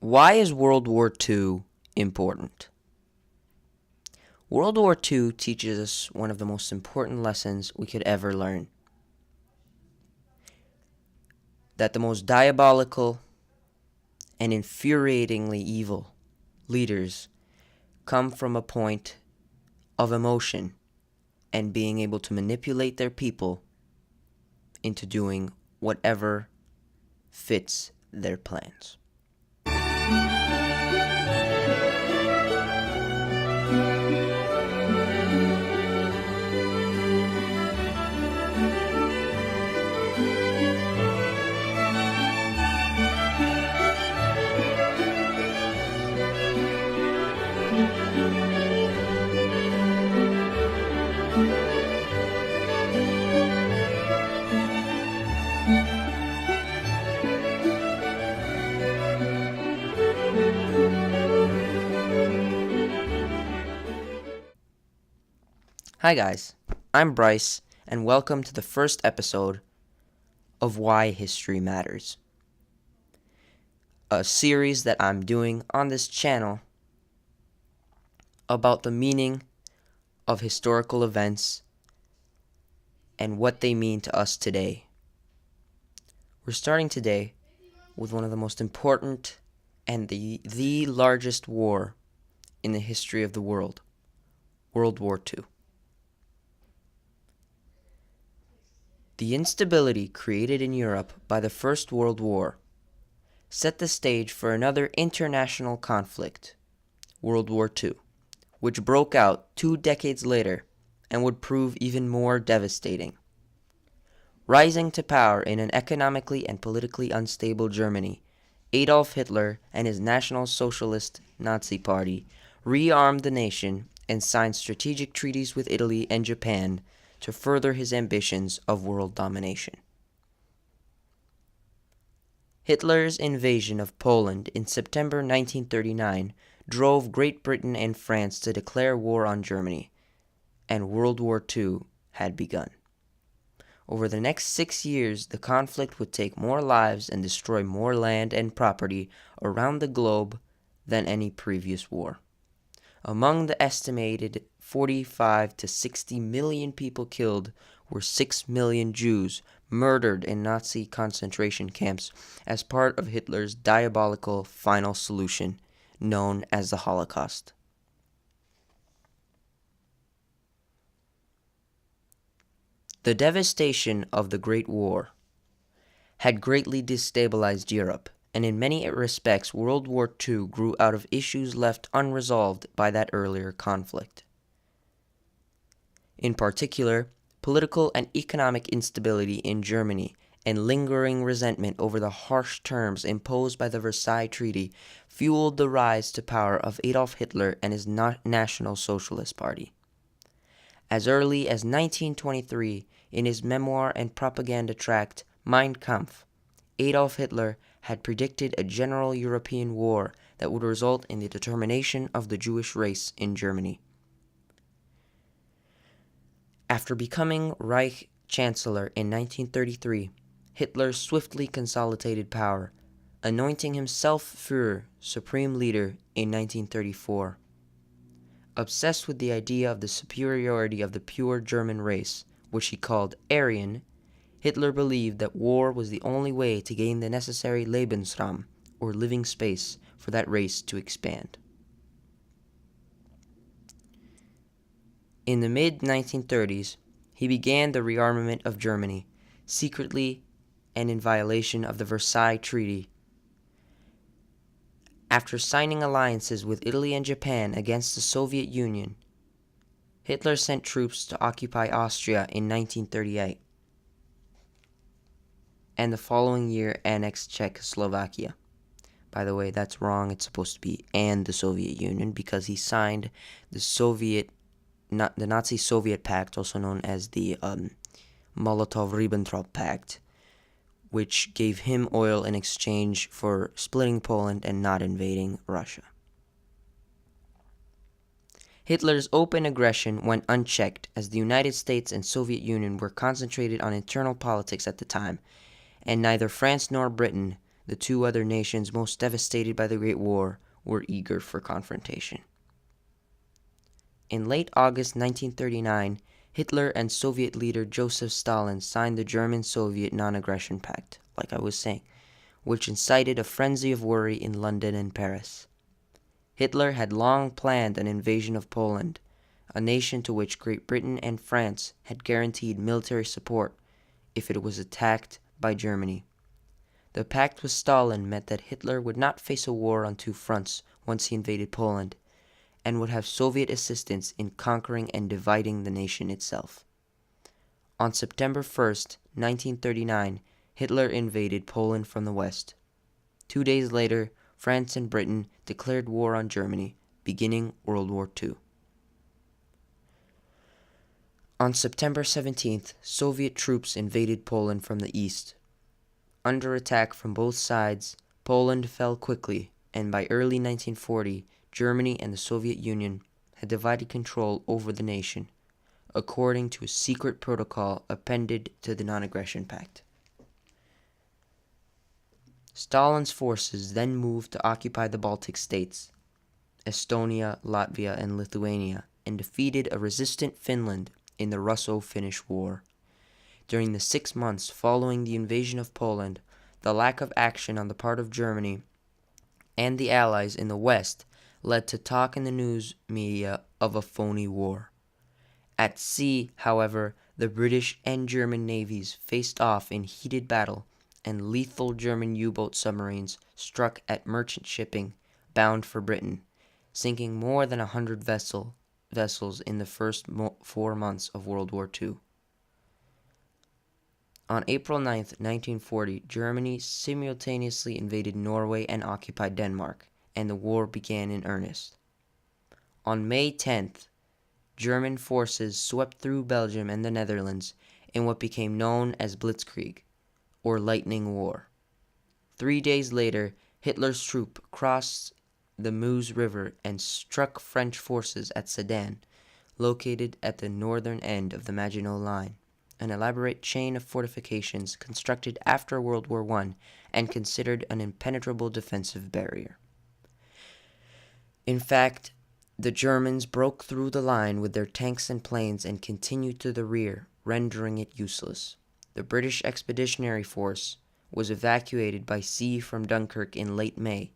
Why is World War II important? World War II teaches us one of the most important lessons we could ever learn. That the most diabolical and infuriatingly evil leaders come from a point of emotion and being able to manipulate their people into doing whatever fits their plans. Hi guys, I'm Bryce, and welcome to the first episode of Why History Matters, a series that I'm doing on this channel about the meaning of historical events and what they mean to us today. We're starting today with one of the most important and the largest war in the history of the world, World War II. The instability created in Europe by the First World War set the stage for another international conflict, World War II, which broke out 2 decades later and would prove even more devastating. Rising to power in an economically and politically unstable Germany, Adolf Hitler and his National Socialist Nazi Party rearmed the nation and signed strategic treaties with Italy and Japan to further his ambitions of world domination. Hitler's invasion of Poland in September 1939 drove Great Britain and France to declare war on Germany, and World War II had begun. Over the next 6 years, the conflict would take more lives and destroy more land and property around the globe than any previous war. Among the estimated 45 to 60 million people killed were 6 million Jews murdered in Nazi concentration camps as part of Hitler's diabolical final solution known as the Holocaust. The devastation of the Great War had greatly destabilized Europe, and in many respects World War II grew out of issues left unresolved by that earlier conflict. In particular, political and economic instability in Germany and lingering resentment over the harsh terms imposed by the Versailles Treaty fueled the rise to power of Adolf Hitler and his National Socialist Party. As early as 1923, in his memoir and propaganda tract Mein Kampf, Adolf Hitler had predicted a general European war that would result in the determination of the Jewish race in Germany. After becoming Reich Chancellor in 1933, Hitler swiftly consolidated power, anointing himself Führer, supreme leader, in 1934. Obsessed with the idea of the superiority of the pure German race, which he called Aryan, Hitler believed that war was the only way to gain the necessary Lebensraum, or living space, for that race to expand. In the mid-1930s, he began the rearmament of Germany, secretly and in violation of the Versailles Treaty. After signing alliances with Italy and Japan against the Soviet Union, Hitler sent troops to occupy Austria in 1938, and the following year annexed Czechoslovakia. By the way, that's wrong. It's supposed to be and the Soviet Union, because he signed the Nazi-Soviet Pact, also known as the Molotov-Ribbentrop Pact, which gave him oil in exchange for splitting Poland and not invading Russia. Hitler's open aggression went unchecked as the United States and Soviet Union were concentrated on internal politics at the time, and neither France nor Britain the two other nations most devastated by the Great War were eager for confrontation. In late August 1939, Hitler and Soviet leader Joseph Stalin signed the German-Soviet Non-Aggression Pact, like I was saying, which incited a frenzy of worry in London and Paris. Hitler had long planned an invasion of Poland, a nation to which Great Britain and France had guaranteed military support if it was attacked by Germany. The pact with Stalin meant that Hitler would not face a war on two fronts once he invaded Poland, and would have Soviet assistance in conquering and dividing the nation itself. On September 1st, 1939, Hitler invaded Poland from the west. 2 days later, France and Britain declared war on Germany, beginning World War II. On September 17th, Soviet troops invaded Poland from the east. Under attack from both sides, Poland fell quickly, and by early 1940, Germany and the Soviet Union had divided control over the nation, according to a secret protocol appended to the Non-Aggression Pact. Stalin's forces then moved to occupy the Baltic states, Estonia, Latvia, and Lithuania, and defeated a resistant Finland in the Russo-Finnish War. During the 6 months following the invasion of Poland, the lack of action on the part of Germany and the Allies in the West led to talk in the news media of a phony war. At sea, however, the British and German navies faced off in heated battle, and lethal German U-boat submarines struck at merchant shipping bound for Britain, sinking more than 100 vessels in the first 4 months of World War II. On April 9, 1940, Germany simultaneously invaded Norway and occupied Denmark, and the war began in earnest. On May 10th, German forces swept through Belgium and the Netherlands in what became known as Blitzkrieg, or Lightning War. 3 days later, Hitler's troop crossed the Meuse River and struck French forces at Sedan, located at the northern end of the Maginot Line, an elaborate chain of fortifications constructed after World War I and considered an impenetrable defensive barrier. In fact, the Germans broke through the line with their tanks and planes and continued to the rear, rendering it useless. The British Expeditionary Force was evacuated by sea from Dunkirk in late May,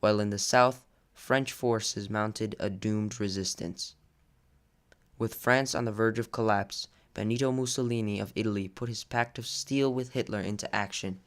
while in the south, French forces mounted a doomed resistance. With France on the verge of collapse, Benito Mussolini of Italy put his pact of steel with Hitler into action,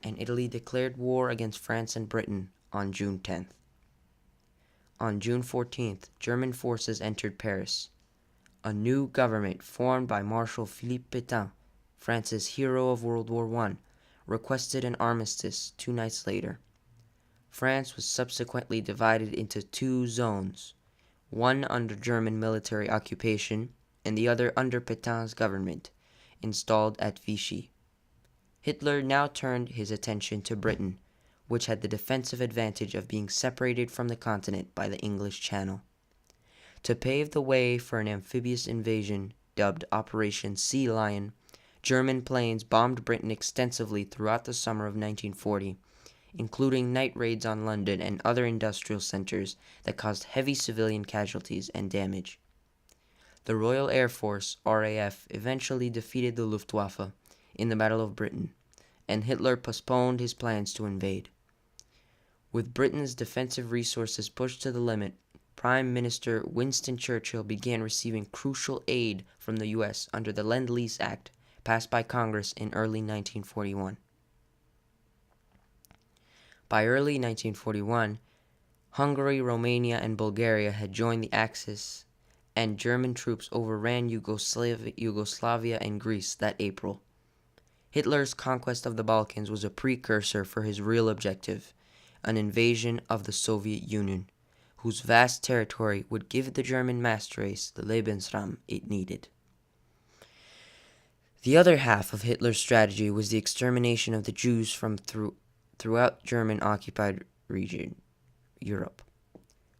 and Italy declared war against France and Britain on June 10th. On June 14th, German forces entered Paris. A new government formed by Marshal Philippe Pétain, France's hero of World War I, requested an armistice 2 nights later. France was subsequently divided into 2 zones, one under German military occupation and the other under Pétain's government, installed at Vichy. Hitler now turned his attention to Britain, which had the defensive advantage of being separated from the continent by the English Channel. To pave the way for an amphibious invasion dubbed Operation Sea Lion, German planes bombed Britain extensively throughout the summer of 1940, including night raids on London and other industrial centers that caused heavy civilian casualties and damage. The Royal Air Force, RAF, eventually defeated the Luftwaffe in the Battle of Britain, and Hitler postponed his plans to invade. With Britain's defensive resources pushed to the limit, Prime Minister Winston Churchill began receiving crucial aid from the U.S. under the Lend-Lease Act, passed by Congress in early 1941. By early 1941, Hungary, Romania, and Bulgaria had joined the Axis, and German troops overran Yugoslavia and Greece that April. Hitler's conquest of the Balkans was a precursor for his real objective, an invasion of the Soviet Union, whose vast territory would give the German master race the Lebensraum it needed. The other half of Hitler's strategy was the extermination of the Jews from throughout German-occupied region, Europe.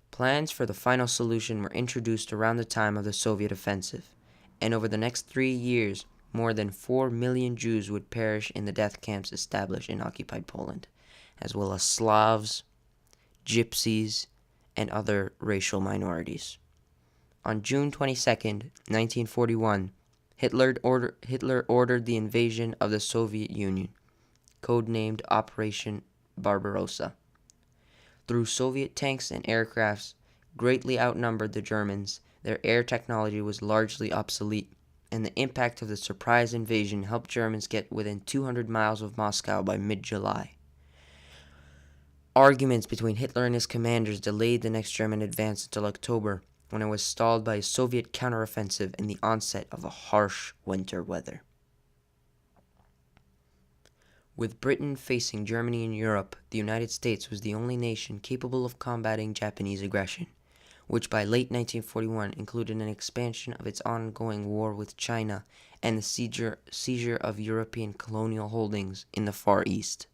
Plans for the final solution were introduced around the time of the Soviet offensive, and over the next 3 years, more than 4 million Jews would perish in the death camps established in occupied Poland, as well as Slavs, Gypsies, and other racial minorities. On June 22, 1941, Hitler ordered the invasion of the Soviet Union, codenamed Operation Barbarossa. Through Soviet tanks and aircrafts greatly outnumbered the Germans, their air technology was largely obsolete, and the impact of the surprise invasion helped Germans get within 200 miles of Moscow by mid-July. Arguments between Hitler and his commanders delayed the next German advance until October, when it was stalled by a Soviet counteroffensive and the onset of a harsh winter weather. With Britain facing Germany in Europe, the United States was the only nation capable of combating Japanese aggression, which by late 1941 included an expansion of its ongoing war with China and the seizure of European colonial holdings in the Far East.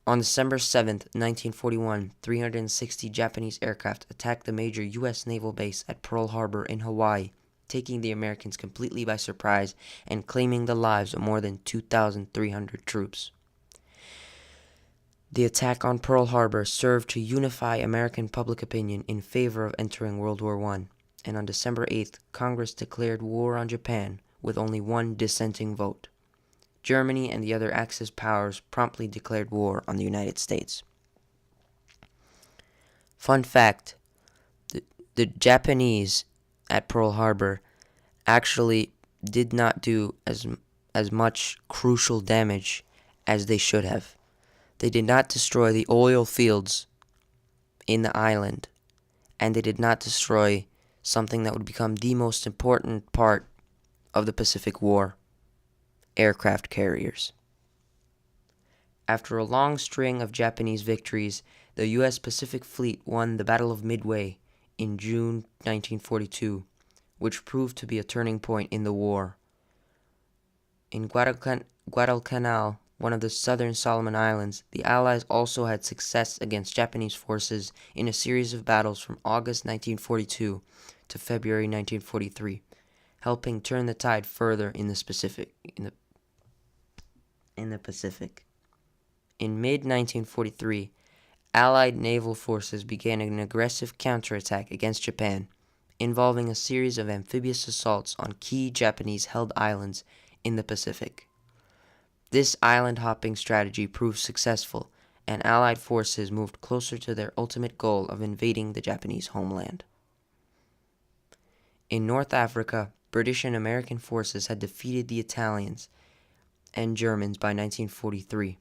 On December 7, 1941, 360 Japanese aircraft attacked the major U.S. naval base at Pearl Harbor in Hawaii, taking the Americans completely by surprise and claiming the lives of more than 2,300 troops. The attack on Pearl Harbor served to unify American public opinion in favor of entering World War I, and on December 8th, Congress declared war on Japan with only one dissenting vote. Germany and the other Axis powers promptly declared war on the United States. Fun fact, the Japanese at Pearl Harbor actually did not do as much crucial damage as they should have. They did not destroy the oil fields in the island, and they did not destroy something that would become the most important part of the Pacific War: aircraft carriers. After a long string of Japanese victories, the U.S. Pacific Fleet won the Battle of Midway in June 1942, which proved to be a turning point in the war. In Guadalcanal, one of the southern Solomon Islands, the Allies also had success against Japanese forces in a series of battles from August 1942 to February 1943, helping turn the tide further in the Pacific. In mid-1943, Allied naval forces began an aggressive counterattack against Japan, involving a series of amphibious assaults on key Japanese-held islands in the Pacific. This island-hopping strategy proved successful, and Allied forces moved closer to their ultimate goal of invading the Japanese homeland. In North Africa, British and American forces had defeated the Italians and Germans by 1943.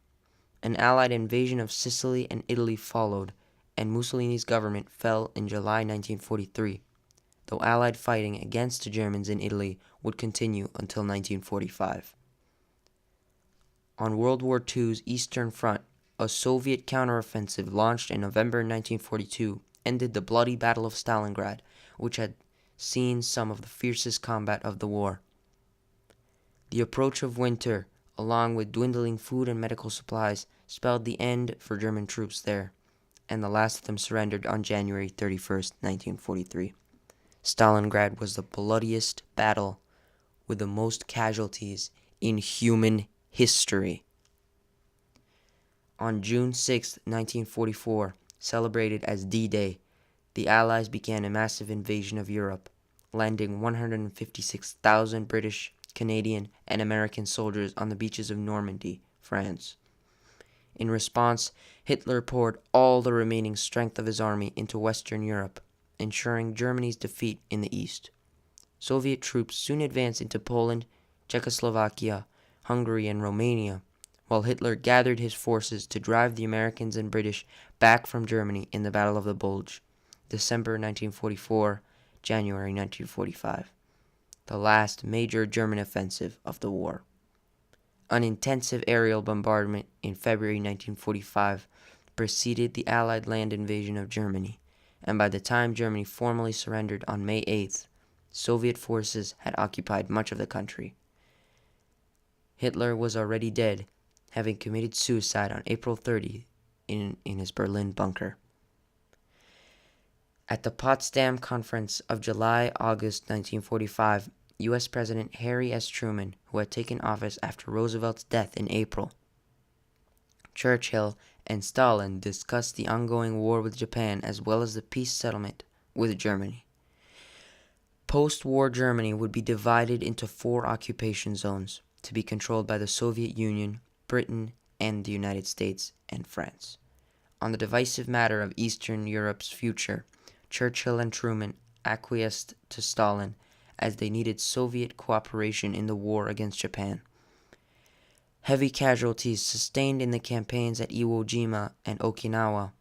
An Allied invasion of Sicily and Italy followed, and Mussolini's government fell in July 1943, though Allied fighting against the Germans in Italy would continue until 1945. On World War II's Eastern Front, a Soviet counteroffensive launched in November 1942 ended the bloody Battle of Stalingrad, which had seen some of the fiercest combat of the war. The approach of winter, along with dwindling food and medical supplies, spelled the end for German troops there, and the last of them surrendered on January 31st, 1943. Stalingrad was the bloodiest battle with the most casualties in human history. On June 6, 1944, celebrated as D-Day, the Allies began a massive invasion of Europe, landing 156,000 British, Canadian, and American soldiers on the beaches of Normandy, France. In response, Hitler poured all the remaining strength of his army into Western Europe, ensuring Germany's defeat in the east. Soviet troops soon advanced into Poland, Czechoslovakia, Hungary, and Romania, while Hitler gathered his forces to drive the Americans and British back from Germany in the Battle of the Bulge, December 1944, January 1945, the last major German offensive of the war. An intensive aerial bombardment in February 1945 preceded the Allied land invasion of Germany, and by the time Germany formally surrendered on May 8th, Soviet forces had occupied much of the country. Hitler was already dead, having committed suicide on April 30 in his Berlin bunker. At the Potsdam Conference of July-August 1945, U.S. President Harry S. Truman, who had taken office after Roosevelt's death in April. Churchill and Stalin discussed the ongoing war with Japan as well as the peace settlement with Germany. Post-war Germany would be divided into 4 occupation zones to be controlled by the Soviet Union, Britain, and the United States and France. On the divisive matter of Eastern Europe's future, Churchill and Truman acquiesced to Stalin as they needed Soviet cooperation in the war against Japan. Heavy casualties sustained in the campaigns at Iwo Jima and Okinawa,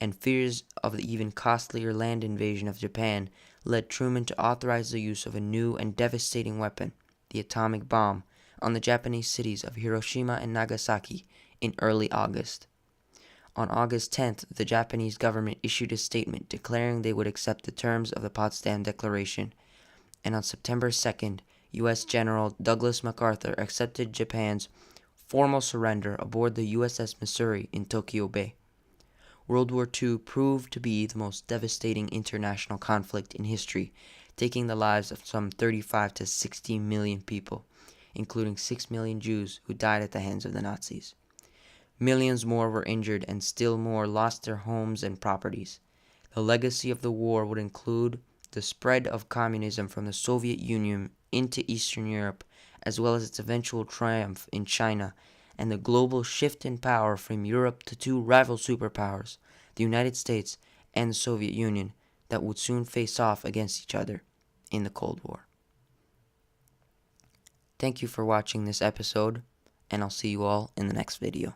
and fears of the even costlier land invasion of Japan led Truman to authorize the use of a new and devastating weapon, the atomic bomb, on the Japanese cities of Hiroshima and Nagasaki in early August. On August 10th, the Japanese government issued a statement declaring they would accept the terms of the Potsdam Declaration, and on September 2nd, U.S. General Douglas MacArthur accepted Japan's formal surrender aboard the USS Missouri in Tokyo Bay. World War II proved to be the most devastating international conflict in history, taking the lives of some 35 to 60 million people, including 6 million Jews who died at the hands of the Nazis. Millions more were injured and still more lost their homes and properties. The legacy of the war would include the spread of communism from the Soviet Union into Eastern Europe, as well as its eventual triumph in China, and the global shift in power from Europe to 2 rival superpowers, the United States and the Soviet Union, that would soon face off against each other in the Cold War. Thank you for watching this episode, and I'll see you all in the next video.